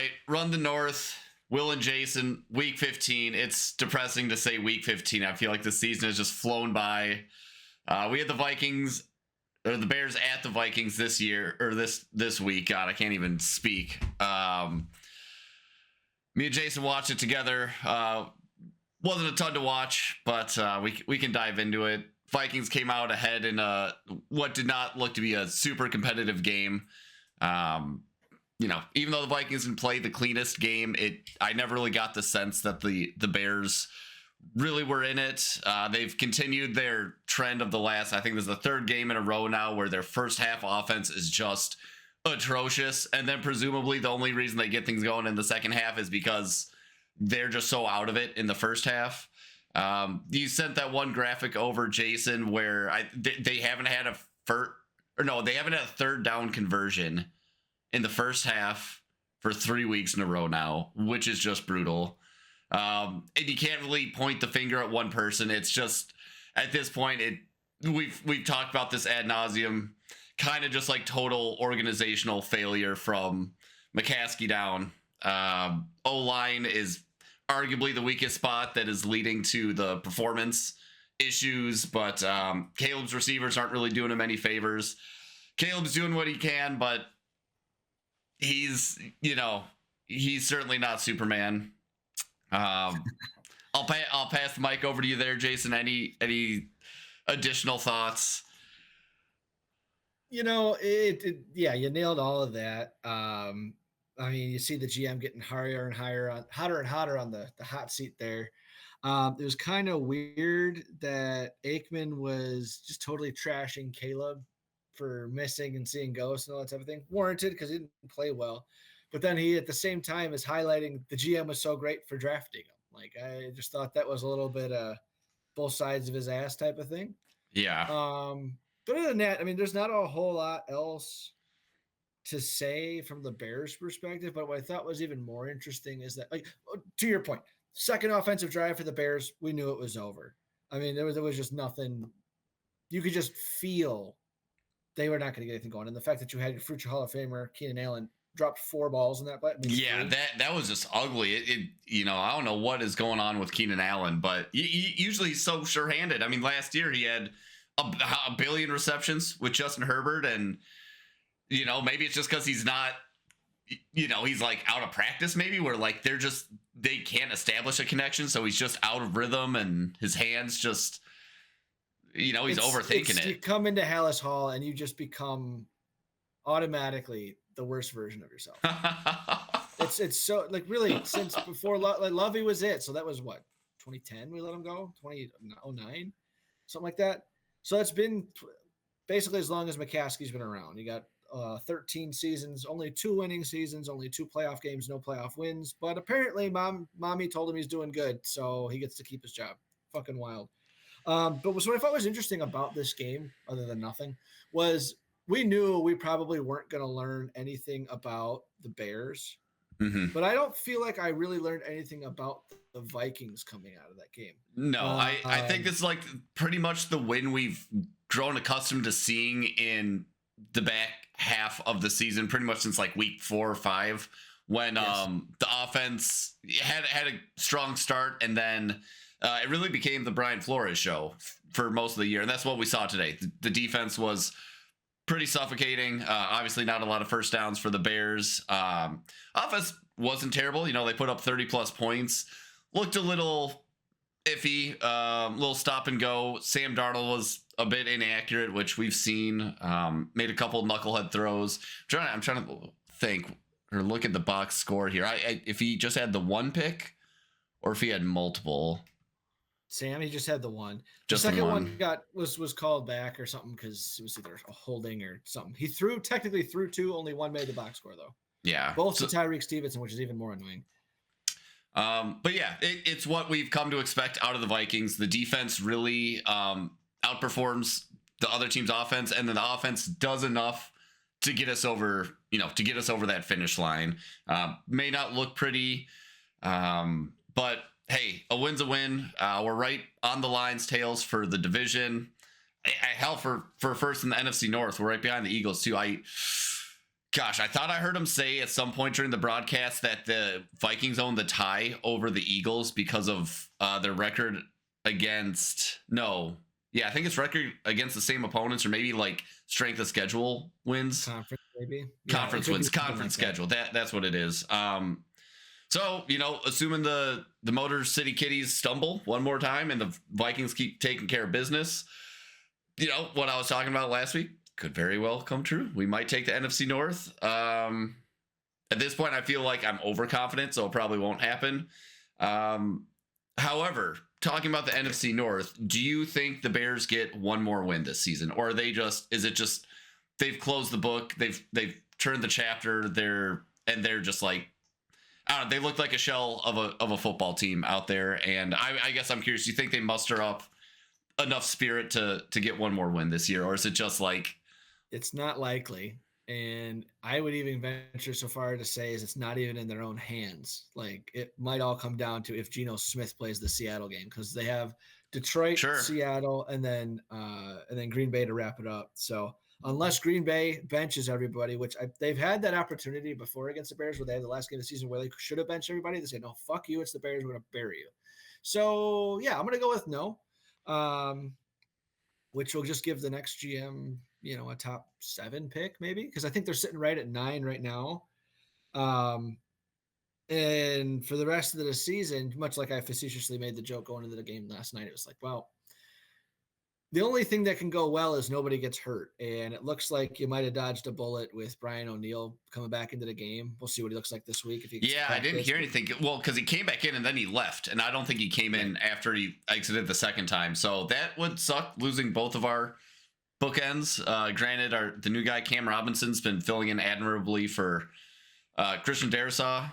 right, run the North. Will and Jason, week 15. It's depressing to say week 15. I feel like the season has just flown by. We had the Vikings or the Bears at the Vikings this year or this week. God, I can't even speak. Me and Jason watched it together. Wasn't a ton to watch, but we can dive into it. Vikings came out ahead in what did not look to be a super competitive game. Even though the Vikings didn't play the cleanest game, I never really got the sense that the Bears really were in it. They've continued their trend of the last, I think this is the third game in a row now where their first half offense is just atrocious. And then presumably the only reason they get things going in the second half is because they're just so out of it in the first half. You sent that one graphic over, Jason, where they haven't had they haven't had a third down conversion in the first half for 3 weeks in a row now, which is just brutal. And you can't really point the finger at one person. It's just at this point, we've talked about this ad nauseum, kind of just like total organizational failure from McCaskey down. O-line is arguably the weakest spot that is leading to the performance issues, but Caleb's receivers aren't really doing him any favors. Caleb's doing what he can, but he's certainly not Superman. I'll pass the mic over to you there, Jason. Any additional thoughts? You nailed all of that. You see the GM getting hotter and hotter on the hot seat there. It was kind of weird that Aikman was just totally trashing Caleb for missing and seeing ghosts and all that type of thing. Warranted because he didn't play well. But then he, at the same time, is highlighting the GM was so great for drafting him. Like, I just thought that was a little bit both sides of his ass type of thing. Yeah. But other than that, there's not a whole lot else to say from the Bears' perspective. But what I thought was even more interesting is that, like, to your point, second offensive drive for the Bears, we knew it was over. There was just nothing. You could just feel they were not going to get anything going. And the fact that you had your future Hall of Famer, Keenan Allen, dropped 4 balls in that play. Yeah, that was just ugly. I don't know what is going on with Keenan Allen, but usually he's so sure-handed. Last year he had a billion receptions with Justin Herbert, and maybe it's just because he's not, he's like out of practice, maybe, where like they can't establish a connection, so he's just out of rhythm, and his hands just, he's overthinking it. You come into Hallis Hall and you just become automatically the worst version of yourself. It's so, like, really, since before Lovey was it. So that was what, 2010 we let him go, 2009, something like that. So it's been basically as long as McCaskey's been around. You got 13 seasons, only 2 winning seasons, only 2 playoff games, no playoff wins. But apparently mommy told him he's doing good, so he gets to keep his job. Fucking wild. But what I thought was interesting about this game, other than nothing, was we knew we probably weren't going to learn anything about the Bears. Mm-hmm. But I don't feel like I really learned anything about the Vikings coming out of that game. No, I think it's like pretty much the win we've grown accustomed to seeing in the back half of the season, pretty much since like week 4 or 5, when the offense had a strong start, and then it really became the Brian Flores show for most of the year, and that's what we saw today. The defense was pretty suffocating. Obviously, not a lot of first downs for the Bears. Offense wasn't terrible. They put up 30-plus points. Looked a little iffy, little stop and go. Sam Darnold was a bit inaccurate, which we've seen. Made a couple knucklehead throws. I'm trying to think or look at the box score here. If he just had the one pick, or if he had multiple. Sam, he just had the one. Just the second one was called back or something because it was either a holding or something. He technically threw 2, only 1 made the box score though. Yeah, both to Tyreek Stevenson, which is even more annoying. But yeah, it's what we've come to expect out of the Vikings. The defense really outperforms the other team's offense, and then the offense does enough to get us over, that finish line. May not look pretty, but hey, a win's a win. We're right on the Lions' tails for the division. Hell, for first in the NFC North, we're right behind the Eagles too. Gosh, I thought I heard him say at some point during the broadcast that the Vikings own the tie over the Eagles because of their record against. No, yeah, I think it's record against the same opponents, or maybe like strength of schedule wins. Conference, maybe. Conference wins, conference schedule. That's what it is. So, assuming the Motor City Kitties stumble one more time and the Vikings keep taking care of business, what I was talking about last week could very well come true. We might take the NFC North. At this point, I feel like I'm overconfident, so it probably won't happen. However, talking about the NFC North, do you think the Bears get one more win this season? Or are they is it just they've closed the book, they've turned the chapter, they're just like, I don't know, they look like a shell of a football team out there. And I guess I'm curious, do you think they muster up enough spirit to get one more win this year? Or is it just like... It's not likely. And I would even venture so far to say is it's not even in their own hands. Like, it might all come down to if Geno Smith plays the Seattle game, because they have Detroit, Sure. Seattle, and then Green Bay to wrap it up. So unless Green Bay benches everybody, which they've had that opportunity before against the Bears, where they had the last game of the season where they should have benched everybody. They say, no, fuck you. It's the Bears. We're going to bury you. So, yeah, I'm going to go with no, which will just give the next GM, a top 7 pick maybe, because I think they're sitting right at 9 right now. And for the rest of the season, much like I facetiously made the joke going into the game last night, it was like, well, the only thing that can go well is nobody gets hurt. And it looks like you might have dodged a bullet with Brian O'Neill coming back into the game. We'll see what he looks like this week. I didn't hear anything. Well, because he came back in and then he left. And I don't think he came in after he exited the second time. So that would suck, losing both of our bookends. Granted, the new guy, Cam Robinson's been filling in admirably for Christian Darrisaw.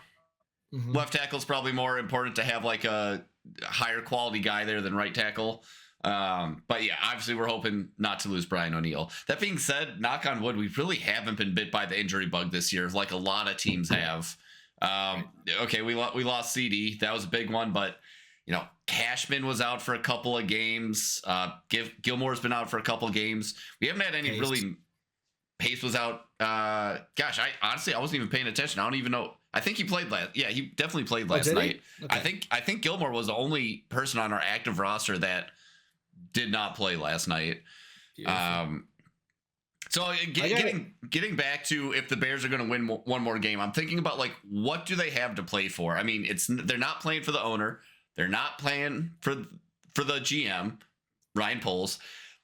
Mm-hmm. Left tackle is probably more important to have like a higher quality guy there than right tackle. But yeah, obviously we're hoping not to lose Brian O'Neill. That being said, knock on wood, we really haven't been bit by the injury bug this year, like a lot of teams have. Okay, we lost CD. That was a big one, but Cashman was out for a couple of games. Gilmore's been out for a couple of games. We haven't had any really. Pace was out. Gosh, I wasn't even paying attention. I don't even know. I think he played last. Yeah, he definitely played last night. Okay. I think Gilmore was the only person on our active roster that did not play last night. So getting back to if the Bears are going to win one more game, I'm thinking about like, what do they have to play for? I mean, they're not playing for the owner. They're not playing for the GM, Ryan Poles.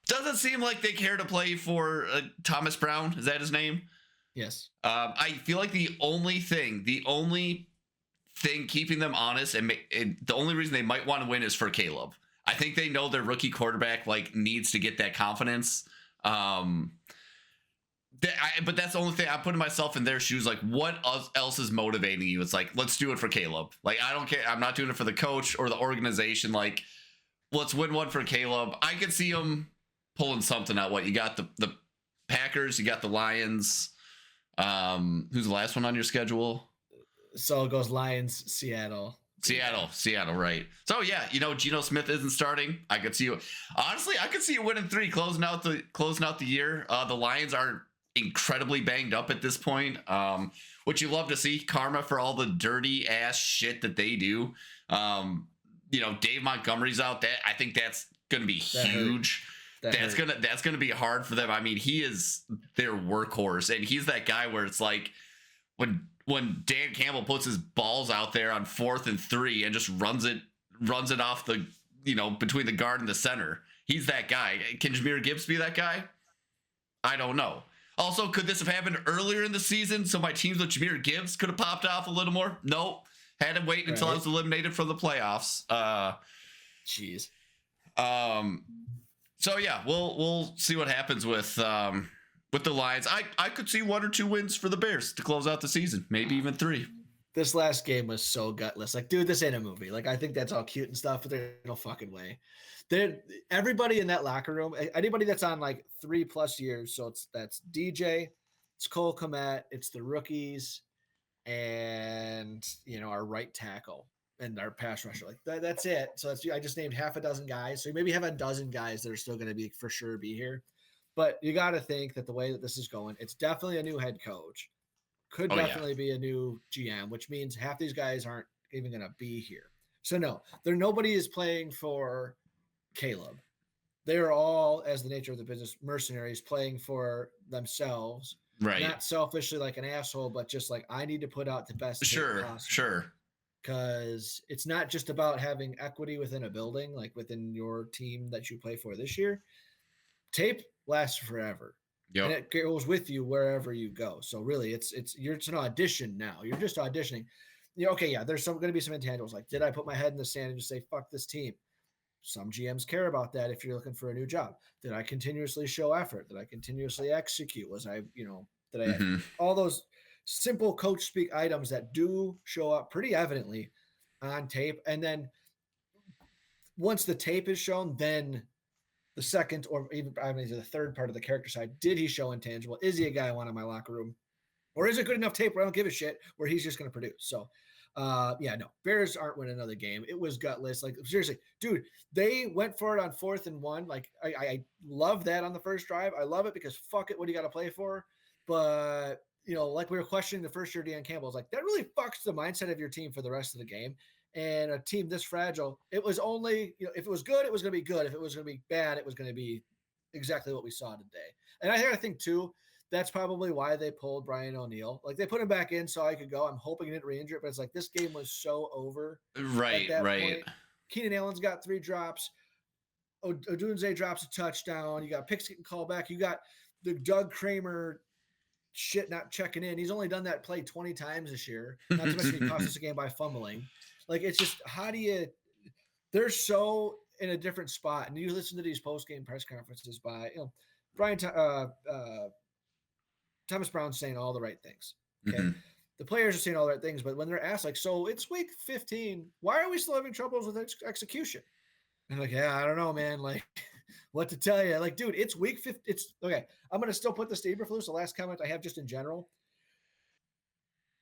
Doesn't seem like they care to play for Thomas Brown. Is that his name? Yes. I feel like the only thing keeping them honest and the only reason they might want to win is for Caleb. I think they know their rookie quarterback needs to get that confidence. But that's the only thing. I'm putting myself in their shoes. Like, what else is motivating you? It's like, let's do it for Caleb. Like, I don't care. I'm not doing it for the coach or the organization. Like, let's win one for Caleb. I could see him pulling something out. What you got? The Packers. You got the Lions. Who's the last one on your schedule? So it goes Lions, Seattle, right? So yeah, Geno Smith isn't starting. I could see you. Honestly, I could see you winning 3, closing out the year. The Lions are incredibly banged up at this point, which you love to see. Karma for all the dirty ass shit that they do. Dave Montgomery's out. That I think that's gonna be huge. That's gonna be hard for them. I mean, he is their workhorse, and he's that guy where it's like when Dan Campbell puts his balls out there on 4th and 3 and just runs it off the between the guard and the center. He's that guy. Can Jahmyr Gibbs be that guy? I don't know. Also, could this have happened earlier in the season so my teams with Jahmyr Gibbs could have popped off a little more? Nope. Had to wait until I was eliminated from the playoffs. Jeez. So yeah, we'll see what happens with the Lions. I could see 1 or 2 wins for the Bears to close out the season, maybe even 3. This last game was so gutless. Like, dude, this ain't a movie. Like, I think that's all cute and stuff, but there's no fucking way. Everybody in that locker room, anybody that's on 3+ years, so that's DJ, it's Cole Kmet, it's the rookies, and our right tackle and our pass rusher. That's it. So I just named half a dozen guys. So you maybe have a dozen guys that are still going to be for sure be here. But you got to think that the way that this is going, it's definitely a new head coach. could Oh yeah. definitely be a new GM, which means half these guys aren't even going to be here. So no, nobody is playing for Caleb. They're all, as the nature of the business, mercenaries playing for themselves, Right. not selfishly like an asshole, but just like I need to put out the best tape Sure. possible. Sure. Because it's not just about having equity within a building, like within your team that you play for this year. Tape lasts forever. Yep. And it goes with you wherever you go. So really, it's an audition now. You're just auditioning. Okay, yeah. There's going to be some intangibles. Like, did I put my head in the sand and just say fuck this team? Some GMs care about that. If you're looking for a new job, did I continuously show effort? Did I continuously execute? Was I, did I Mm-hmm. all those simple coach speak items that do show up pretty evidently on tape, and then once the tape is shown, then the second or even the third part of the character side. Did he show intangible? Is he a guy I want in my locker room? Or is it good enough tape where I don't give a shit where he's just going to produce? So, yeah, no, Bears aren't winning another game. It was gutless. Like, seriously, dude, they went for it on 4th and 1. Like, I love that on the first drive. I love it because fuck it, what do you got to play for? But, like we were questioning the first year Dan Campbell, was like, that really fucks the mindset of your team for the rest of the game. And a team this fragile, it was only, if it was good, it was going to be good. If it was going to be bad, it was going to be exactly what we saw today. And I think, too, that's probably why they pulled Brian O'Neill. Like, they put him back in so I could go. I'm hoping he didn't re-injure it, but it's like this game was so over Right. at that Right. point. Keenan Allen's got 3 drops. Odunze drops a touchdown. You got picks getting called back. You got the Doug Kramer shit not checking in. He's only done that play 20 times this year. Not to mention he cost us a game by fumbling. Like, it's just, how do you – they're so in a different spot. And you listen to these post-game press conferences by, Brian Thomas Brown's saying all the right things. Okay. Mm-hmm. The players are saying all the right things, but when they're asked, like, so it's week 15, why are we still having troubles with execution? And like, yeah, I don't know, man. Like, what to tell you? Like, dude, it's week 15. It's okay. I'm going to still put this to Eberflus. The last comment I have just in general.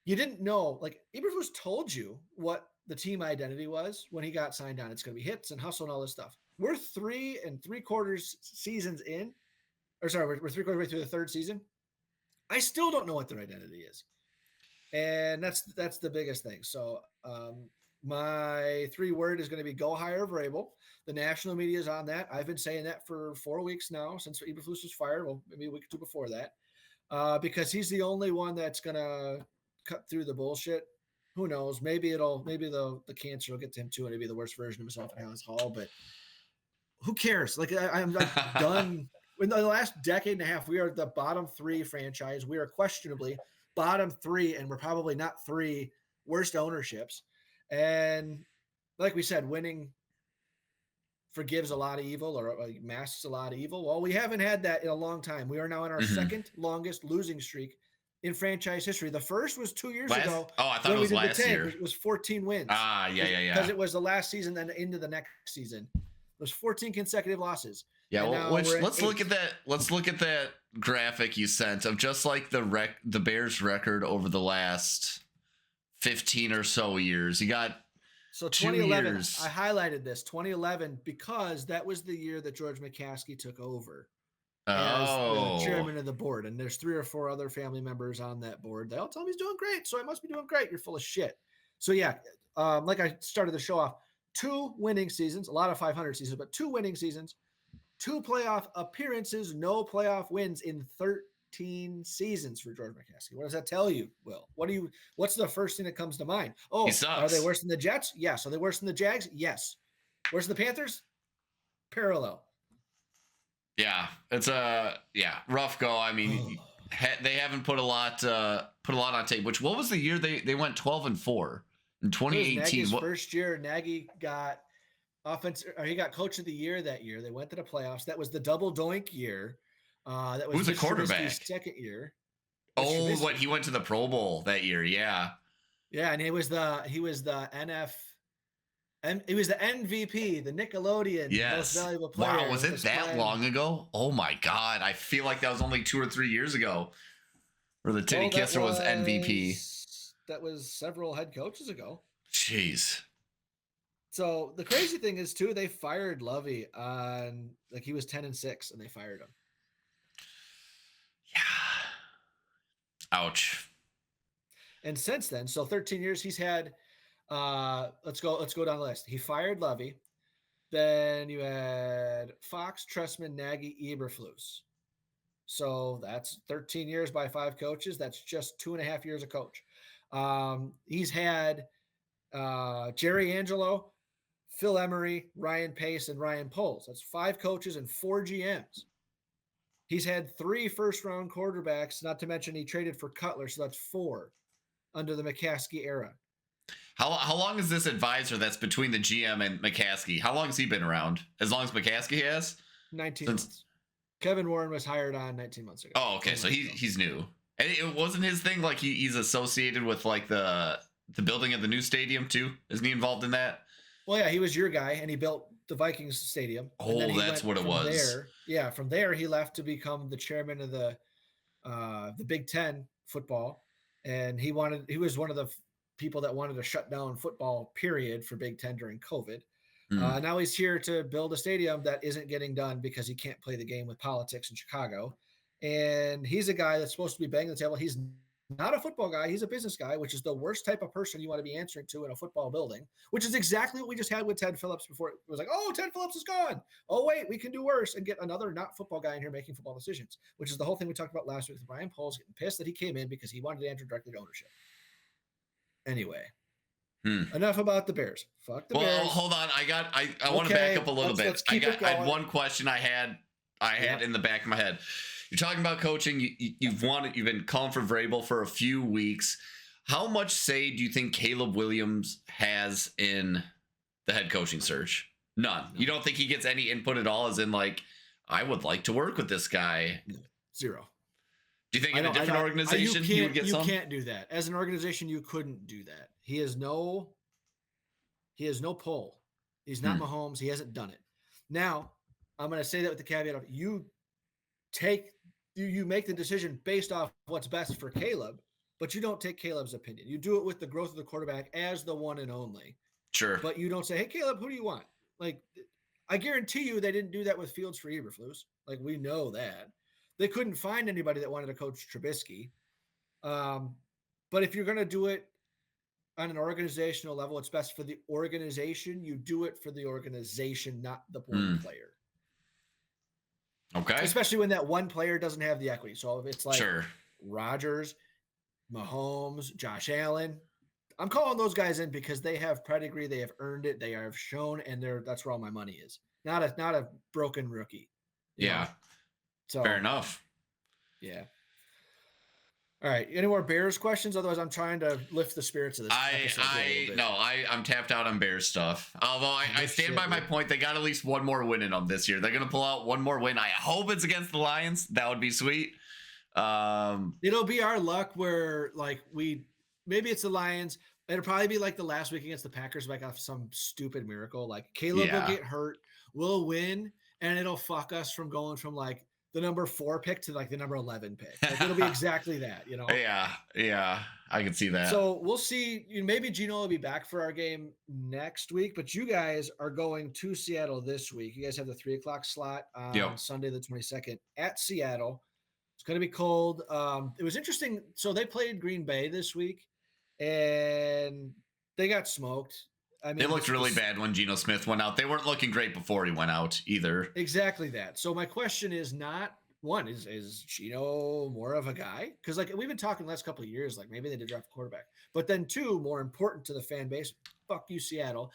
You didn't know, like, Eberflus told you what the team identity was when he got signed on. It's going to be hits and hustle and all this stuff. We're 3 3/4 seasons in, or sorry, we're 3/4 way through the 3rd season. I still don't know what their identity is. And that's the biggest thing. So my 3-word is going to be go hire Vrabel. The national media is on that. I've been saying that for 4 weeks now since Eberflus was fired. Well, maybe a week or 2 before that, because he's the only one that's going to cut through the bullshit. Who knows? Maybe the cancer will get to him too, and it'll be the worst version of himself in Hallis Hall. But who cares? Like, I'm like done. In the last decade and a half, we are the bottom 3 franchise. We are questionably bottom 3, and we're probably not 3 worst ownerships. And like we said, winning forgives a lot of evil or masks a lot of evil. Well, we haven't had that in a long time. We are now in our second longest losing streak in franchise history. The first was 2 years ago. Oh, I thought it was last year. It was 14 wins. Yeah. Because it was the last season, then into the next season. It was 14 consecutive losses. Yeah, well, let's look at that. Let's look at that graphic you sent of just like the Bears record over the last 15 or so years. You got 2011. 2 years. I highlighted this 2011 because that was the year that George McCaskey took over as the chairman of the board, and there's 3 or 4 other family members on that board. They all tell me he's doing great, so I must be doing great. You're full of shit. So yeah, like I started the show off, 2 winning seasons, a lot of 500 seasons, but 2 winning seasons. 2 playoff appearances, no playoff wins in 13 seasons for George McCaskey. What does that tell you, Will? What's the first thing that comes to mind? Oh, are they worse than the Jets? Yes. Are they worse than the Jags? Yes. Worse than the Panthers? Parallel. Yeah, it's a rough go. I mean, they haven't put a lot on tape. What was the year they went 12-4 in 2018? Nagy's first year. Nagy got he got coach of the year that year. They went to the playoffs. That was the double doink year. That was who's the quarterback? Second year. What he went to the Pro Bowl that year? Yeah. Yeah, and he was the MVP, the Nickelodeon most valuable player. Wow, was it that long ago? Oh my God, I feel like that was only 2 or 3 years ago, where the Titty Kisser was MVP. That was several head coaches ago. Jeez. So the crazy thing is too, they fired Lovey on he was 10-6 and they fired him. Yeah. Ouch. And since then, so 13 years, he's had. Let's go down the list. He fired Lovey. Then you had Fox, Tressman, Nagy, Eberflus. So that's 13 years by 5 coaches. That's just 2.5 years a coach. He's had Jerry Angelo, Phil Emery, Ryan Pace, and Ryan Poles. That's 5 coaches and 4 GMs. He's had 3 first-round quarterbacks, not to mention he traded for Cutler, so that's 4 under the McCaskey era. How long is this advisor that's between the GM and McCaskey? How long has he been around? As long as McCaskey has? 19 months. Kevin Warren was hired on 19 months ago. Oh, okay. So he's new. And it wasn't his thing, like he's associated with like the building of the new stadium too? Isn't he involved in that? Well, yeah, he was your guy, and he built the Vikings stadium. Oh, that's what it was. From there he left to become the chairman of the Big Ten football, and he was one of the people that wanted to shut down football period for Big Ten during COVID. Now he's here to build a stadium that isn't getting done because he can't play the game with politics in Chicago. And he's a guy that's supposed to be banging the table. He's not a football guy. He's a business guy, which is the worst type of person you want to be answering to in a football building, which is exactly what we just had with Ted Phillips before. It was like, oh, Ted Phillips is gone. Oh, wait, we can do worse and get another not football guy in here making football decisions, which is the whole thing we talked about last week with Brian Poles getting pissed that he came in because he wanted to answer directly to ownership. Anyway, enough about the Bears. Fuck the Bears. Well, hold on. I want to back up a little bit. I had one question I had in the back of my head. You're talking about coaching. You've been calling for Vrabel for a few weeks. How much say do you think Caleb Williams has in the head coaching search? None. No. You don't think he gets any input at all? As in, like, I would like to work with this guy. No. Zero. Do you think in a different organization he would get some? You can't do that. As an organization, you couldn't do that. He has no pull. He's not Mahomes. He hasn't done it. Now, I'm going to say that with the caveat of you make the decision based off what's best for Caleb, but you don't take Caleb's opinion. You do it with the growth of the quarterback as the one and only. Sure. But you don't say, hey, Caleb, who do you want? Like, I guarantee you they didn't do that with Fields for Eberflus. Like, we know that. They couldn't find anybody that wanted to coach Trubisky. But if you're going to do it on an organizational level, it's best for the organization. You do it for the organization, not the one player. Okay. Especially when that one player doesn't have the equity. So if it's like Rodgers, Mahomes, Josh Allen, I'm calling those guys in because they have pedigree, they have earned it, they have shown, and that's where all my money is. Not a broken rookie. Yeah. So fair enough. Yeah. All right. Any more Bears questions? Otherwise, I'm trying to lift the spirits of this. I'm tapped out on Bears stuff. Although I stand by my point, they got at least one more win in them this year. They're going to pull out one more win. I hope it's against the Lions. That would be sweet. It'll be our luck where maybe it's the Lions. It'll probably be like the last week against the Packers, like off some stupid miracle. Like Caleb will get hurt, we'll win, and it'll fuck us from going from like the number 4 pick to like the number 11 pick. Like, it'll be exactly that, you know? Yeah. I can see that. So we'll see. Maybe Gino will be back for our game next week, but you guys are going to Seattle this week. You guys have the 3:00 slot on Sunday, the 22nd at Seattle. It's going to be cold. It was interesting. So they played Green Bay this week and they got smoked. I mean, they looked really bad when Geno Smith went out. They weren't looking great before he went out either. Exactly that. So my question is not one, is Geno more of a guy? Because like we've been talking the last couple of years, like maybe they did draft a quarterback. But then 2, more important to the fan base, fuck you, Seattle.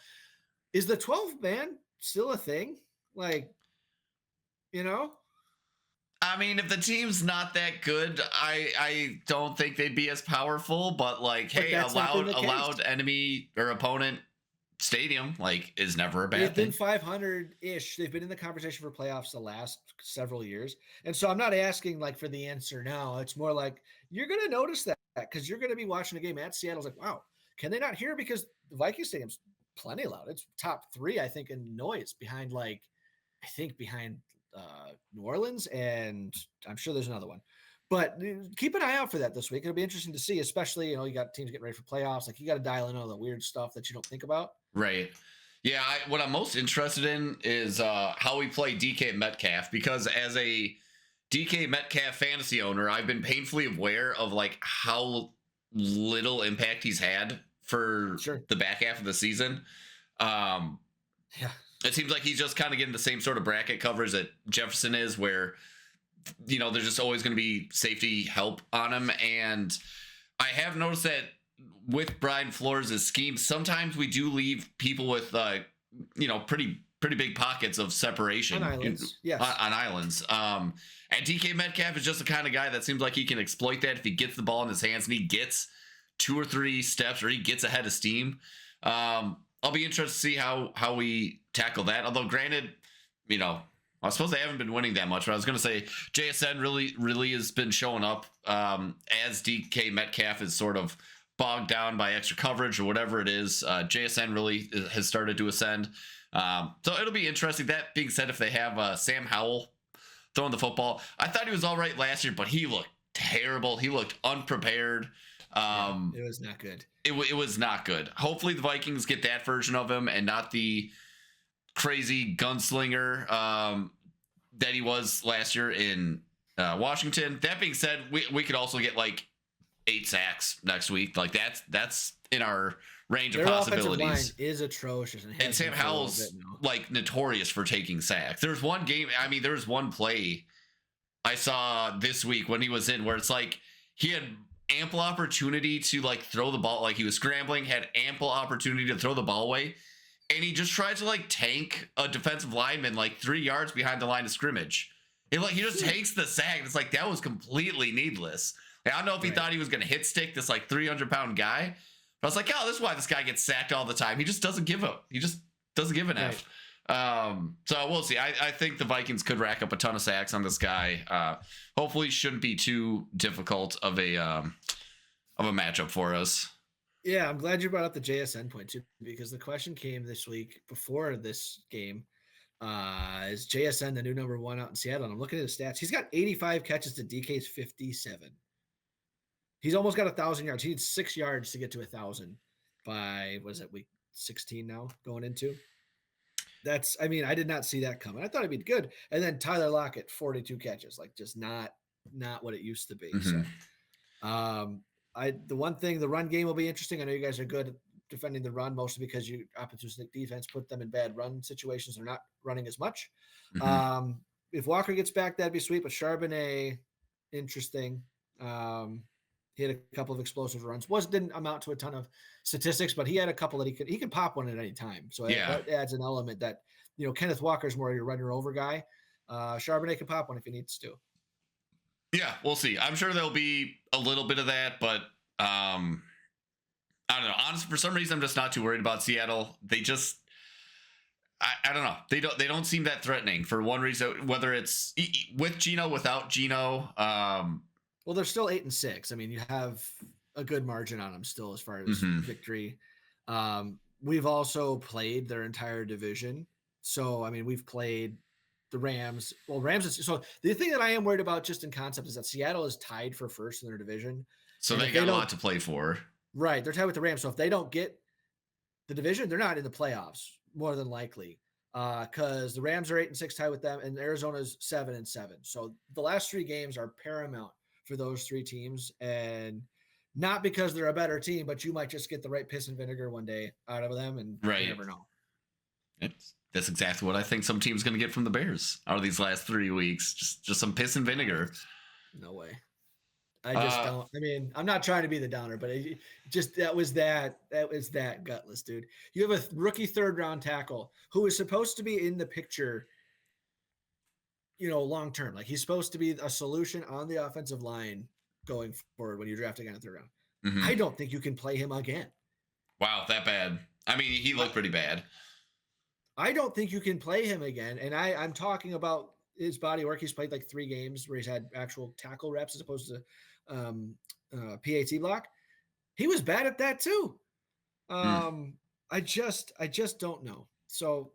Is the 12th man still a thing? Like, you know? I mean, if the team's not that good, I don't think they'd be as powerful. But like, hey, a loud enemy or opponent stadium is never a bad thing. They've been 500-ish. They've been in the conversation for playoffs the last several years. And so I'm not asking like for the answer now. It's more like you're going to notice that because you're going to be watching a game at Seattle's like, wow, can they not hear? Because the Viking stadium's plenty loud. It's top 3, I think, in noise behind New Orleans. And I'm sure there's another one. But keep an eye out for that this week. It'll be interesting to see, especially, you got teams getting ready for playoffs. Like you got to dial in all the weird stuff that you don't think about. Right. Yeah. What I'm most interested in is how we play DK Metcalf, because as a DK Metcalf fantasy owner, I've been painfully aware of like how little impact he's had for Sure. the back half of the season. Um, Yeah. it seems like he's just kind of getting the same sort of bracket covers that Jefferson is, where, there's just always going to be safety help on him. And I have noticed that with Brian Flores' scheme, sometimes we do leave people with, pretty big pockets of separation On islands. Yes. on islands. And DK Metcalf is just the kind of guy that seems like he can exploit that if he gets the ball in his hands and he gets 2 or 3 steps or he gets ahead of steam. I'll be interested to see how we tackle that. Although, granted, I suppose they haven't been winning that much, but I was going to say JSN really has been showing up as DK Metcalf is sort of bogged down by extra coverage or whatever it is. JSN really has started to ascend. So it'll be interesting. That being said, if they have Sam Howell throwing the football, I thought he was all right last year, but he looked terrible. He looked unprepared. It was not good. It was not good. Hopefully the Vikings get that version of him and not the crazy gunslinger that he was last year in Washington. That being said, we could also get like 8 sacks next week. Like that's in our range of possibilities. Their offensive line is atrocious, and Sam Howell's like notorious for taking sacks. There's one game. I mean, there was one play I saw this week when he was in where it's like he had ample opportunity to like throw the ball, like he was scrambling, had ample opportunity to throw the ball away, and he just tried to like tank a defensive lineman like 3 yards behind the line of scrimmage. He just takes the sack. It's like that was completely needless. Like, I don't know if he thought he was going to hit stick this like 300-pound guy, but I was like, oh, this is why this guy gets sacked all the time. He just doesn't give up. He just doesn't give an F. So we'll see. I think the Vikings could rack up a ton of sacks on this guy. Hopefully shouldn't be too difficult of a matchup for us. Yeah, I'm glad you brought up the JSN point too, because the question came this week before this game. Is JSN the new number 1 out in Seattle? And I'm looking at his stats. He's got 85 catches to DK's 57. He's almost got 1,000 yards. He needs 6 yards to get to 1,000 by, what is it, week 16 now going into? I did not see that coming. I thought it'd be good. And then Tyler Lockett, 42 catches, like just not what it used to be. Mm-hmm. So the one thing, the run game will be interesting. I know you guys are good at defending the run, mostly because you opportunistic defense put them in bad run situations. They're not running as much. Mm-hmm. If Walker gets back, that'd be sweet. But Charbonnet, interesting. He had a couple of explosive runs. Didn't amount to a ton of statistics, but he had a couple that he could pop one at any time. So that adds an element that, Kenneth Walker's more your runner over guy. Charbonnet can pop one if he needs to. Yeah, we'll see. I'm sure there'll be a little bit of that, but I don't know. Honestly, for some reason, I'm just not too worried about Seattle. They just, I don't know. They don't seem that threatening for one reason, whether it's with Geno, without Geno. Well, they're still 8-6. I mean, you have a good margin on them still as far as victory. We've also played their entire division. So, I mean, we've played the Rams. Well, so the thing that I am worried about just in concept is that Seattle is tied for first in their division. So they got a lot to play for. Right. They're tied with the Rams. So if they don't get the division, they're not in the playoffs, more than likely. Because the Rams are 8-6 tied with them, and Arizona's 7-7. So the last 3 games are paramount for those 3 teams, and not because they're a better team, but you might just get the right piss and vinegar one day out of them, and you never know. That's exactly what I think some team's going to get from the Bears out of these last 3 weeks. Just some piss and vinegar. No way. I just don't. I mean, I'm not trying to be the downer, but that was gutless, dude. You have a rookie 3rd-round tackle who is supposed to be in the picture, long term. Like he's supposed to be a solution on the offensive line going forward when you're drafting in the 3rd round. Mm-hmm. I don't think you can play him again. Wow, that bad. I mean, he looked pretty bad. I don't think you can play him again. And I'm talking about his body work. He's played like 3 games where he's had actual tackle reps as opposed to PAT block. He was bad at that too. I just don't know. So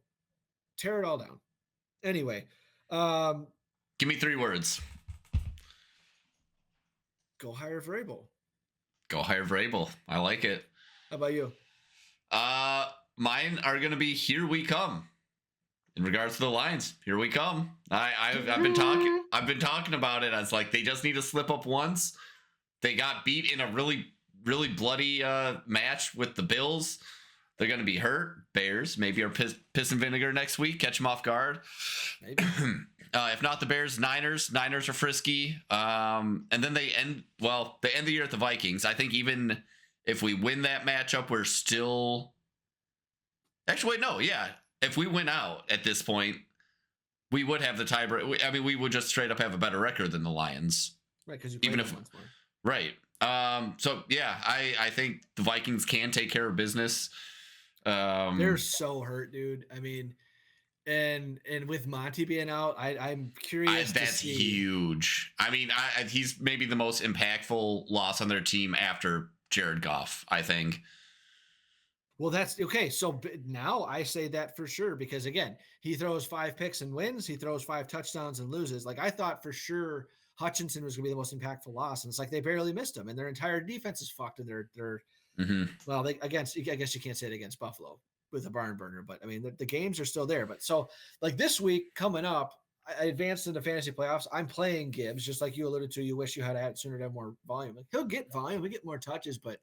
tear it all down. Anyway, give me 3 words. Go hire Vrabel. Go hire Vrabel. I like it. How about you? Mine are going to be here we come. In regards to the Lions, here we come. I've been talking about it as like they just need to slip up once. They got beat in a really really bloody match with the Bills. They're going to be hurt. Bears maybe are piss and vinegar next week. Catch them off guard. Maybe. If not the Bears, Niners. Niners are frisky. And then they end the year at the Vikings. I think even if we win that matchup, we're still. Actually, wait, no, yeah. If we win out at this point, we would have the tiebreak. I mean, we would just straight up have a better record than the Lions. Right, because you played them once more. Right. So yeah, I think the Vikings can take care of business. They're so hurt, dude. I mean, and with Monty being out, I'm curious. That's huge. I mean, he's maybe the most impactful loss on their team after Jared Goff, I think. Well, that's okay. So now I say that for sure because again, he throws 5 picks and wins. He throws 5 touchdowns and loses. Like I thought for sure Hutchinson was going to be the most impactful loss, and it's like they barely missed him, and their entire defense is fucked. And they're well, I guess you can't say it against Buffalo with a barn burner, but I mean the games are still there. But so like this week coming up, I advanced into fantasy playoffs. I'm playing Gibbs, just like you alluded to. You wish you had it sooner to have more volume. Like he'll get volume, we get more touches, but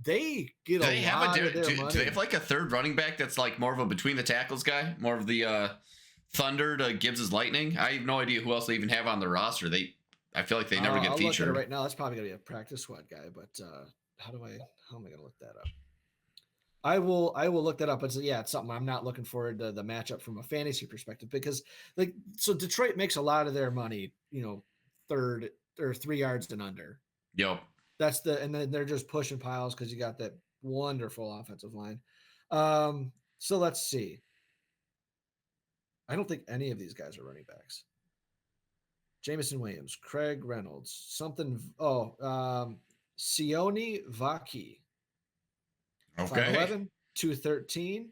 they get a lot of their money. Do they have like a third running back that's like more of a between the tackles guy, more of the Thunder to Gibbs's Lightning? I have no idea who else they even have on the roster. I feel like they never get featured. Look at it right now, that's probably gonna be a practice squad guy, but how am I gonna look that up? I will look that up. But yeah, it's something I'm not looking forward to the matchup from a fantasy perspective because so Detroit makes a lot of their money, third or 3 yards and under. Yep. And then they're just pushing piles because you got that wonderful offensive line. So let's see. I don't think any of these guys are running backs. Jameson Williams, Craig Reynolds, Sione Vaki. Okay. 5'11", 213,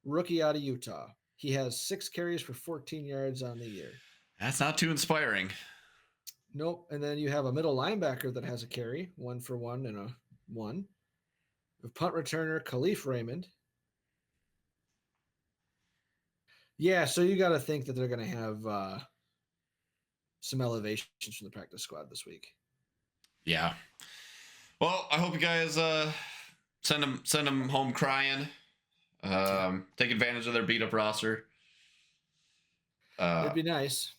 rookie out of Utah. He has 6 carries for 14 yards on the year. That's not too inspiring. Nope. And then you have a middle linebacker that has a carry, 1 for 1 and a 1. A punt returner, Khalif Raymond. Yeah, so you got to think that they're going to have some elevations from the practice squad this week. Yeah. Well, I hope you guys send them home crying. Take advantage of their beat up roster. It'd be nice.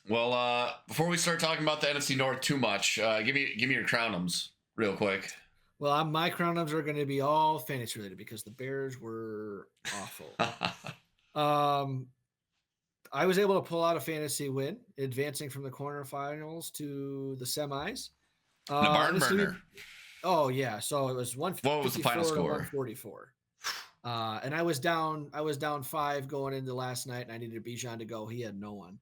Well, before we start talking about the NFC North too much, give me your crownums real quick. Well, my crownums are going to be all fantasy related because the Bears were awful. I was able to pull out a fantasy win, advancing from the quarterfinals to the semis. The barn burner. Oh yeah, so it was 154 what was the final score? 144. And I was down 5 going into last night, and I needed Bijan to go. He had no one.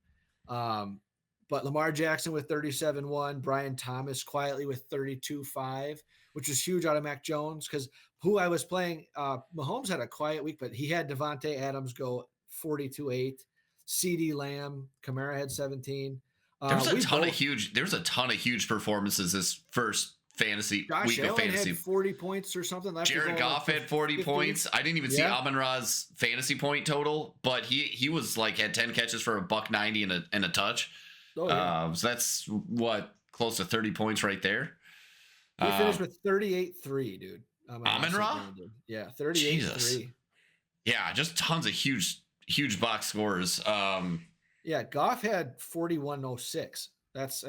But Lamar Jackson with 37-1, Brian Thomas quietly with 32-5, which was huge out of Mac Jones because who I was playing, Mahomes had a quiet week, but he had Devontae Adams go 42-8, CeeDee Lamb, Kamara had 17. There was a ton of huge performances this first fantasy week of fantasy. Had 40 points or something. Jared Goff had 40 points. I didn't even see Amon-Ra's fantasy point total, but he was had 10 catches for $190 and a touch. Oh, yeah. So that's close to 30 points right there. He finished with 38-3, dude. Amon-Ra? Yeah, 38-3. Yeah, just tons of huge box scores. Yeah, Goff had 41-06. That's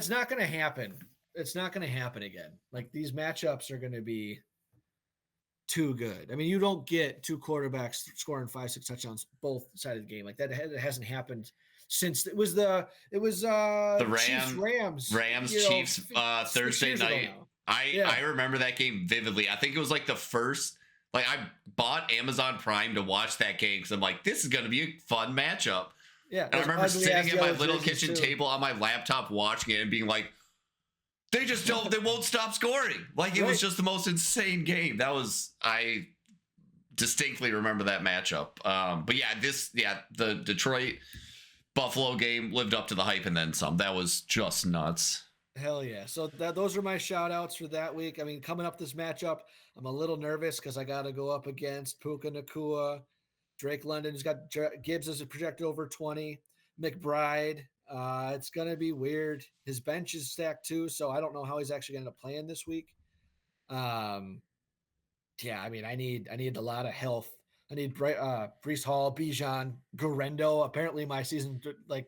not going to happen. It's not going to happen again. Like these matchups are going to be too good. I mean, you don't get 2 quarterbacks scoring 5-6 touchdowns both sides of the game. Like that hasn't happened since it was the Rams Chiefs Thursday night. I remember that game vividly. I think it was like the first. I bought Amazon Prime to watch that game because I'm like, this is going to be a fun matchup. Yeah, and I remember sitting at my little kitchen table on my laptop watching it and being like, they won't stop scoring. It was just the most insane game. I distinctly remember that matchup. But the Detroit Buffalo game lived up to the hype and then some. That was just nuts. Hell yeah. So those are my shout outs for that week. I mean, coming up this matchup, I'm a little nervous because I got to go up against Puka Nacua. Drake London has got Gibbs as a projected over 20. McBride. It's gonna be weird. His bench is stacked too, so I don't know how he's actually gonna end up playing this week. Um, yeah, I mean, I need a lot of health. I need Brees Hall, Bijan, Garendo. Apparently, my season like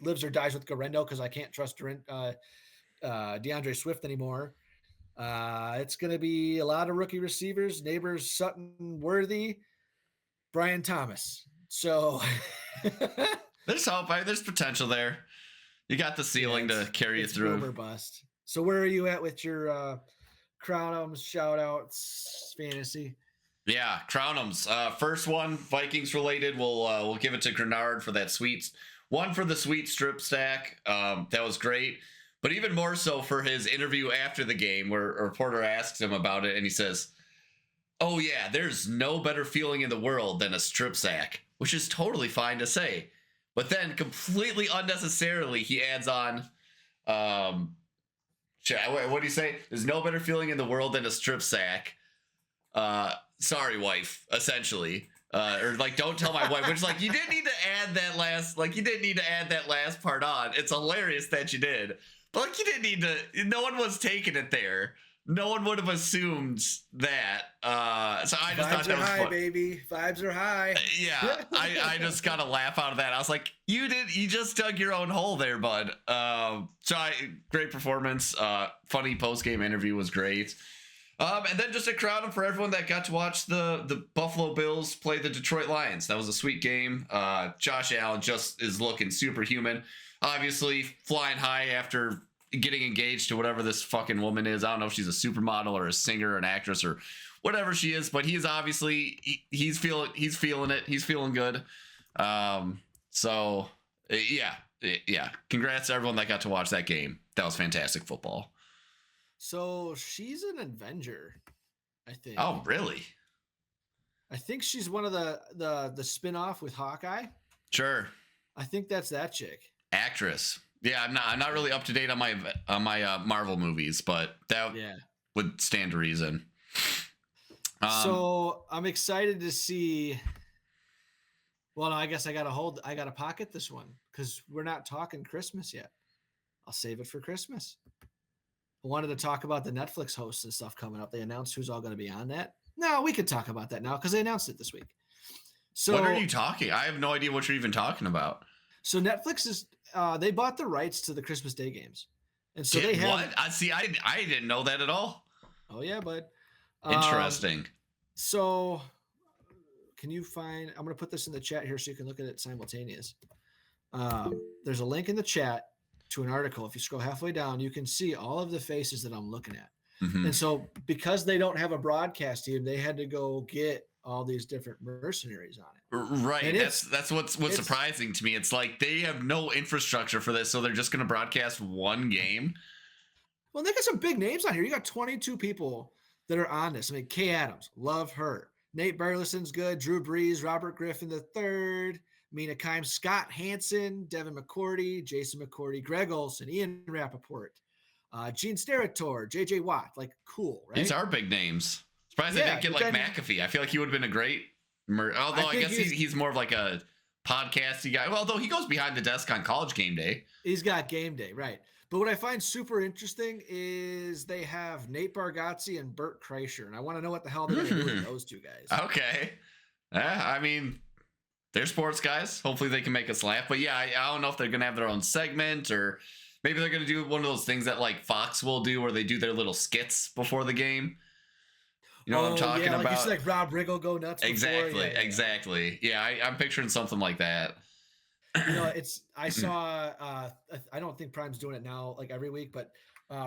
lives or dies with Garendo because I can't trust DeAndre Swift anymore. It's going to be a lot of rookie receivers, Neighbors, Sutton, Worthy, Brian Thomas. So There's hope. There's potential there. You got the ceiling to carry you through. Boomer bust. So where are you at with your Crownums, shout outs, fantasy? Yeah, Crownums. First one, Vikings related. We'll give it to Grenard for that sweet one for the sweet strip stack. That was great. But even more so for his interview after the game, where a reporter asks him about it, and he says, "Oh yeah, there's no better feeling in the world than a strip sack," which is totally fine to say. But then, completely unnecessarily, he adds on, what do you say? There's no better feeling in the world than a strip sack. Sorry, wife, essentially. Or like, don't tell my wife, which is like, you didn't need to add that last part on. It's hilarious that you did. But like, you didn't need to, no one was taking it there. No one would have assumed that. So I just thought that was high, baby. Vibes are high. Yeah, I just got a laugh out of that. I was like, you just dug your own hole there, bud. Great performance. Funny post-game interview was great. And then just a crowd for everyone that got to watch the Buffalo Bills play the Detroit Lions. That was a sweet game. Josh Allen just is looking superhuman. Obviously, flying high after getting engaged to whatever this fucking woman is. I don't know if she's a supermodel or a singer or an actress or whatever she is, but he's obviously he's feeling it. He's feeling good. Yeah. Congrats to everyone that got to watch that game. That was fantastic football. So she's an Avenger, I think. Oh, really? I think she's one of the spin-off with Hawkeye. Sure. I think that's that chick. Actress. Yeah, I'm not really up to date on my Marvel movies, but that would stand to reason. So I'm excited to see. Well, no, I guess I got to pocket this one because we're not talking Christmas yet. I'll save it for Christmas. I wanted to talk about the Netflix hosts and stuff coming up. They announced who's all going to be on that. No, we could talk about that now because they announced it this week. So what are you talking? I have no idea what you're even talking about. So Netflix is they bought the rights to the Christmas Day games, and so they have. What? I didn't know that at all. Oh yeah, bud. Interesting. So, can you find? I'm going to put this in the chat here so you can look at it simultaneous. There's a link in the chat to an article. If you scroll halfway down, you can see all of the faces that I'm looking at. Mm-hmm. And so, because they don't have a broadcast team, they had to go get all these different mercenaries on it. Right. And that's what's surprising to me. It's like they have no infrastructure for this, so they're just going to broadcast one game. Well, they got some big names on here. You got 22 people that are on this. I mean, Kay Adams, love her. Nate Burleson's good. Drew Brees, Robert Griffin III, Mina Kimes, Scott Hansen, Devin McCourty, Jason McCourty, Greg Olson, Ian Rappaport, Gene Steratore, JJ Watt. Like, cool, right? These are big names. Surprised they didn't get like McAfee. I feel like he would have been a great. Although I guess he's more of like a podcasty guy. Well, although he goes behind the desk on College Game Day. He's got Game Day, right? But what I find super interesting is they have Nate Bargatze and Bert Kreischer, and I want to know what the hell they're going to do with those two guys. Okay. I mean, they're sports guys. Hopefully they can make us laugh. But yeah, I don't know if they're going to have their own segment or maybe they're going to do one of those things that like Fox will do where they do their little skits before the game. You know what I'm talking about? You see like Rob Riggle go nuts. Exactly. Yeah, I'm picturing something like that. You know, I saw, I don't think Prime's doing it now like every week, but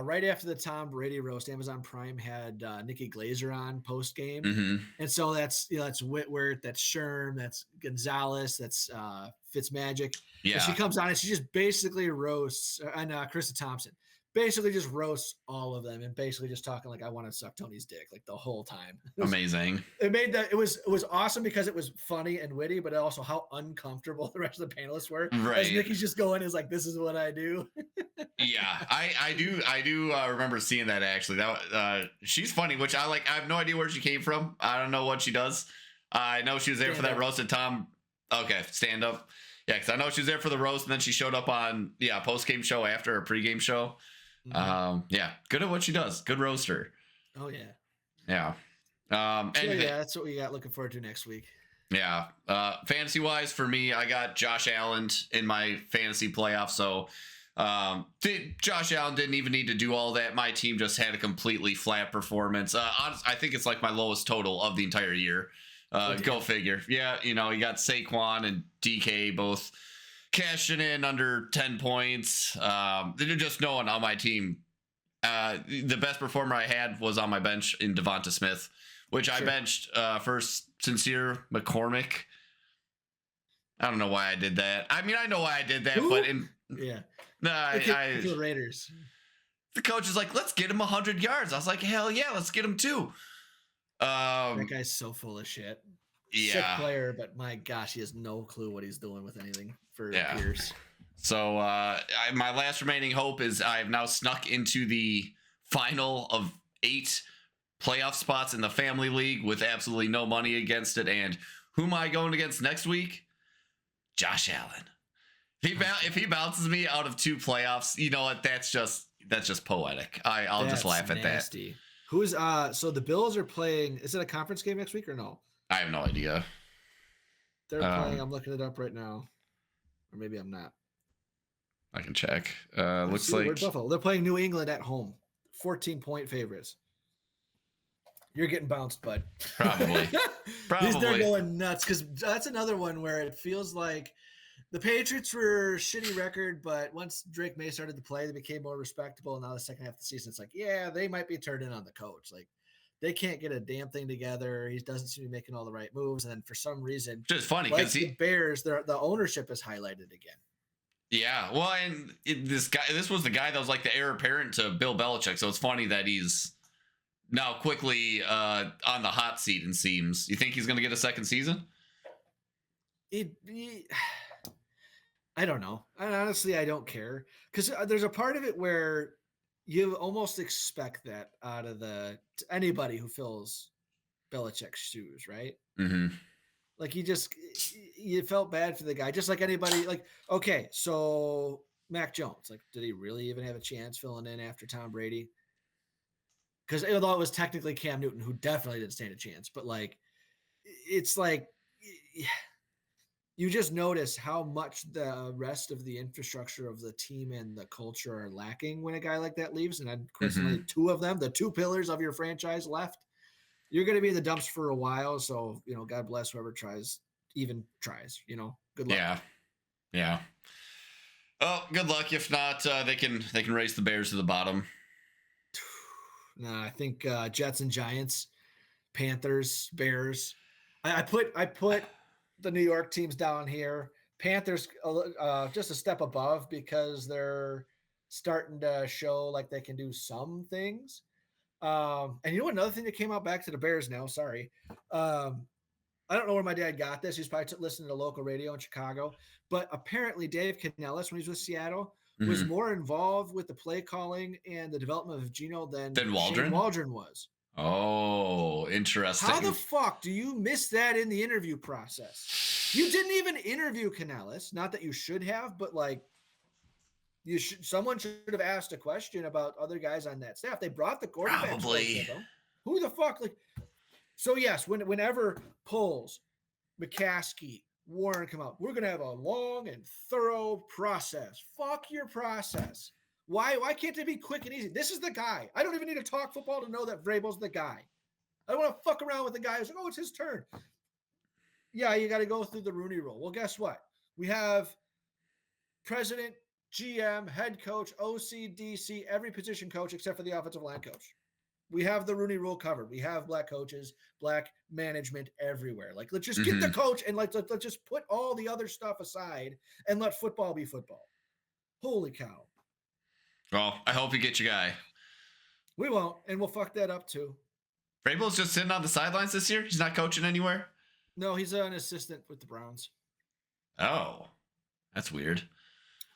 right after the Tom Brady roast, Amazon Prime had Nikki Glazer on post game. Mm-hmm. And so that's Whitworth, that's Sherm, that's Gonzalez, that's Fitzmagic. Yeah. And she comes on and she just basically roasts, and Krista Thompson. Basically just roasts all of them and basically just talking like I want to suck Tony's dick like the whole time. Amazing. It was awesome because it was funny and witty, but also how uncomfortable the rest of the panelists were. Right. As Nikki's just going is like, this is what I do. Yeah, I do remember seeing that actually. That she's funny, which I like. I have no idea where she came from. I don't know what she does. I know she was there for that roasted Tom. Okay, stand up. Yeah, because I know she was there for the roast, and then she showed up on post game show after a pregame show. Yeah, good at what she does. Good roaster. Oh yeah. Yeah. So yeah, that's what we got looking forward to next week. Yeah. Fantasy wise, for me, I got Josh Allen in my fantasy playoff. So Josh Allen didn't even need to do all that. My team just had a completely flat performance. I think it's like my lowest total of the entire year. Go figure. Yeah, you got Saquon and DK both cashing in under 10 points. There's just no one on my team. The best performer I had was on my bench in Devonta Smith, which I benched first Sincere McCormick. I don't know why I did that. I mean, I know why I did that, but the Raiders. The coach is like, let's get him 100 yards. I was like, hell yeah, let's get him too. That guy's so full of shit. Yeah. Sick player, but my gosh, he has no clue what he's doing with anything for years. So my last remaining hope is I've now snuck into the final of 8 playoff spots in the family league with absolutely no money against it. And who am I going against next week? Josh Allen. If he bounces me out of 2 playoffs, you know what? That's just poetic. I'll just laugh at nasty. That. Who's so the Bills are playing? Is it a conference game next week or no? I have no idea. They're playing. I'm looking it up right now, or maybe I'm not. I can check. Looks like Buffalo. They're playing New England at home. 14-point favorites. You're getting bounced, bud. Probably. They're going nuts because that's another one where it feels like the Patriots were a shitty record, but once Drake May started to play, they became more respectable. And now the second half of the season, it's like, yeah, they might be turned in on the coach. Like, they can't get a damn thing together. He doesn't seem to be making all the right moves. And then for some reason, just funny because the Bears, the ownership is highlighted again. Yeah, well, and this was the guy that was like the heir apparent to Bill Belichick. So it's funny that he's now quickly on the hot seat. And seems. You think he's going to get a second season? I don't know. Honestly, I don't care because there's a part of it where you almost expect that out of anybody who fills Belichick's shoes, right? Mm-hmm. Like you felt bad for the guy, just like anybody. Like, okay, so Mac Jones, like, did he really even have a chance filling in after Tom Brady? Because although it was technically Cam Newton, who definitely didn't stand a chance, but like, it's like. You just notice how much the rest of the infrastructure of the team and the culture are lacking when a guy like that leaves. And of course, only 2 of them, the 2 pillars of your franchise left, you're going to be in the dumps for a while. So, God bless whoever tries, good luck. Yeah. Oh, good luck. If not, they can race the Bears to the bottom. No, I think Jets and Giants, Panthers, Bears. I put the New York teams down here. Panthers just a step above because they're starting to show like they can do some things. And another thing that came out back to the Bears now, sorry. I don't know where my dad got this. He's probably listening to local radio in Chicago. But apparently Dave Canellis, when he was with Seattle, was more involved with the play calling and the development of Geno than Waldron? Shane Waldron was. Oh, interesting. How the fuck do you miss that in the interview process? You didn't even interview Canellis. Not that you should have, but like someone should have asked a question about other guys on that staff. They brought the quarterback. Probably. Who the fuck? Like, so yes, whenever Poles, McCaskey, Warren come out, we're gonna have a long and thorough process. Fuck your process. Why can't it be quick and easy? This is the guy. I don't even need to talk football to know that Vrabel's the guy. I don't want to fuck around with the guy who's like, oh, it's his turn. Yeah, you got to go through the Rooney Rule. Well, guess what? We have president, GM, head coach, OC, DC, every position coach except for the offensive line coach. We have the Rooney Rule covered. We have black coaches, black management everywhere. Like, let's just get the coach and let's just put all the other stuff aside and let football be football. Holy cow. Well, I hope you get your guy. We won't, and we'll fuck that up too. Vrabel's just sitting on the sidelines this year? He's not coaching anywhere? No, he's an assistant with the Browns. Oh, that's weird.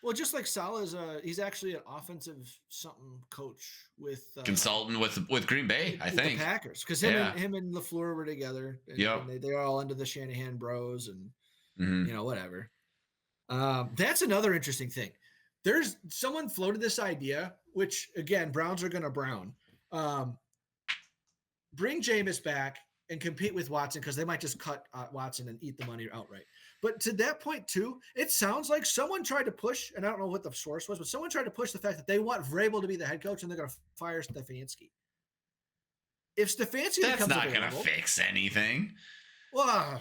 Well, just like Salah's, he's actually an offensive something coach with consultant with Green Bay, I think. The Packers, because him and LaFleur were together. And, yep. And they're all under the Shanahan Bros, and whatever. That's another interesting thing. There's someone floated this idea, which again, Browns are going to Brown. Bring Jameis back and compete with Watson because they might just cut Watson and eat the money outright. But to that point, too, it sounds like someone tried to push, and I don't know what the source was, but someone tried to push the fact that they want Vrabel to be the head coach and they're going to fire Stefanski. If Stefanski That's becomes not going to available, fix anything. well,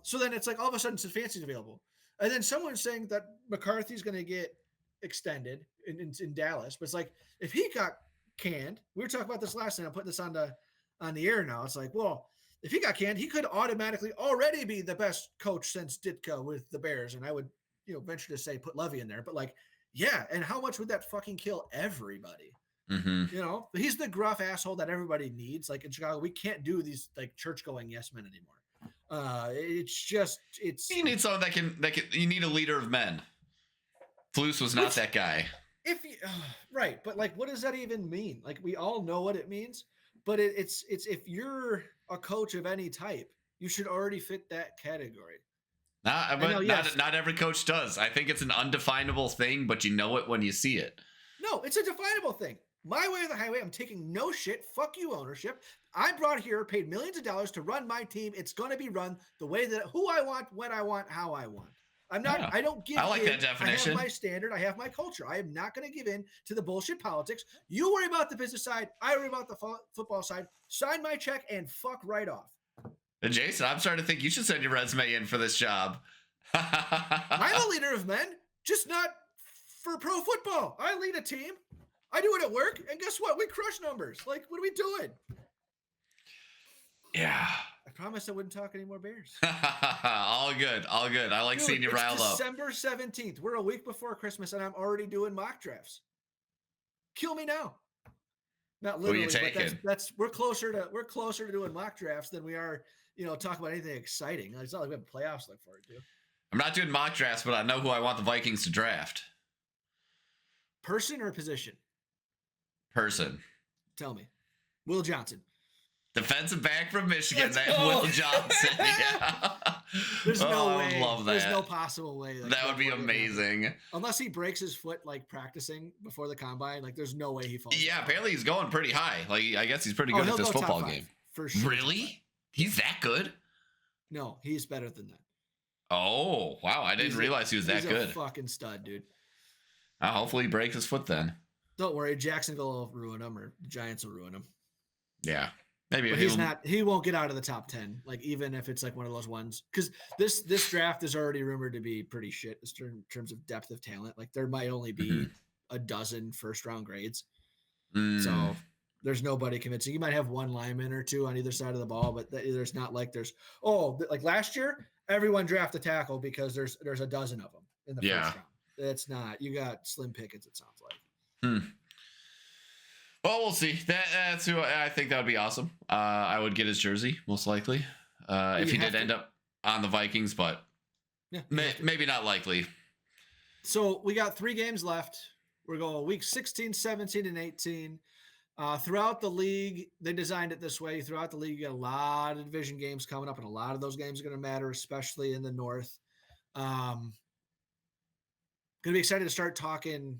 so then it's like all of a sudden Stefanski's available. And then someone's saying that McCarthy's going to get extended in Dallas. But it's like, if he got canned, we were talking about this last night. I'm putting this on the air now. It's like, well, if he got canned, he could automatically already be the best coach since Ditka with the Bears. And I would, venture to say put Lovey in there. But like, yeah. And how much would that fucking kill everybody? Mm-hmm. He's the gruff asshole that everybody needs. Like in Chicago, we can't do these like church going yes men anymore. You need someone that can you need a leader of men. Flus was not that guy. Right, but like, what does that even mean? Like, we all know what it means, but it's if you're a coach of any type, you should already fit that category. Not every coach does. I think it's an undefinable thing, but you know it when you see it. No, it's a definable thing. My way or the highway. I'm taking no shit. Fuck you, ownership. I brought here, paid millions of dollars to run my team. It's going to be run the way that who I want, when I want, how I want. I'm not. Yeah. I don't give. I like that definition. I have my standard. I have my culture. I am not going to give in to the bullshit politics. You worry about the business side. I worry about the football side. Sign my check and fuck right off. And Jason, I'm starting to think you should send your resume in for this job. I'm a leader of men, just not for pro football. I lead a team. I do it at work, and guess what? We crush numbers. Like, what are we doing? Yeah. I promised I wouldn't talk any more Bears. All good. I like seeing you riled up. December 17th. We're a week before Christmas, and I'm already doing mock drafts. Kill me now. Not literally, but that's we're closer to doing mock drafts than we are, talking about anything exciting. It's not like we have playoffs to look forward to. I'm not doing mock drafts, but I know who I want the Vikings to draft. Person or position? Person. Tell me. Will Johnson. Defensive back from Michigan, Will Johnson. Yeah. There's no way. Love that. There's no possible way. That would be amazing. Unless he breaks his foot, like practicing before the combine, like there's no way he falls. Yeah, apparently he's going pretty high. Like I guess he's pretty good at this football game. For sure. Really? He's that good? No, he's better than that. Oh, wow. I didn't realize he was that good. He's a fucking stud, dude. Hopefully he breaks his foot then. Don't worry. Jacksonville will ruin him, or the Giants will ruin him. Yeah. Maybe but he's not. He won't get out of the top 10. Like, even if it's like one of those ones, because this draft is already rumored to be pretty shit in terms of depth of talent. Like, there might only be a dozen first round grades. So there's nobody convincing. You might have one lineman or two on either side of the ball, but there's not like like last year everyone drafted a tackle because there's a dozen of them in the first round. It's not. You got slim pickings. It sounds like. Well, we'll see. That's who I think that would be awesome. I would get his jersey most likely if he did end up on the Vikings, but maybe not likely. So we got 3 games left. We're going week 16, 17, and 18. Throughout the league, they designed it this way. Throughout the league, you got a lot of division games coming up, and a lot of those games are going to matter, especially in the North. Going to be excited to start talking.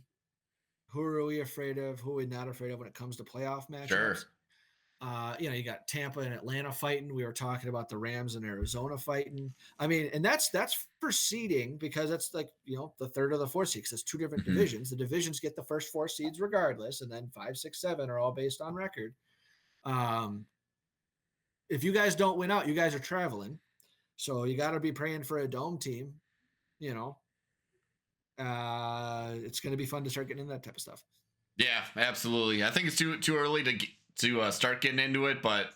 Who are we afraid of? Who are we not afraid of when it comes to playoff matchups? Sure. You got Tampa and Atlanta fighting. We were talking about the Rams and Arizona fighting. I mean, and that's for seeding because that's like, the third or the fourth seeds. That's 2 different divisions. The divisions get the first 4 seeds regardless, and then 5, 6, 7 are all based on record. If you guys don't win out, you guys are traveling. So you got to be praying for a dome team, it's going to be fun to start getting into that type of stuff. Yeah, absolutely. I think it's too early to start getting into it, but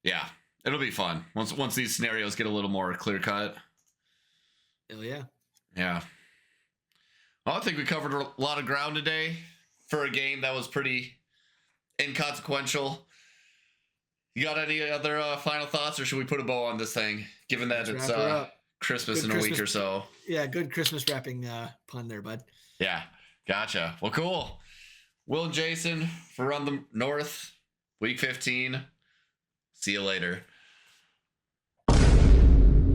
yeah, it'll be fun once these scenarios get a little more clear cut. Hell yeah. Yeah. Well, I think we covered a lot of ground today for a game that was pretty inconsequential. You got any other final thoughts, or should we put a bow on this thing, given that it's Christmas in a week or so? Yeah, good Christmas wrapping pun there, bud. Yeah, gotcha. Well, cool. Will and Jason for Run the North, week 15. See you later.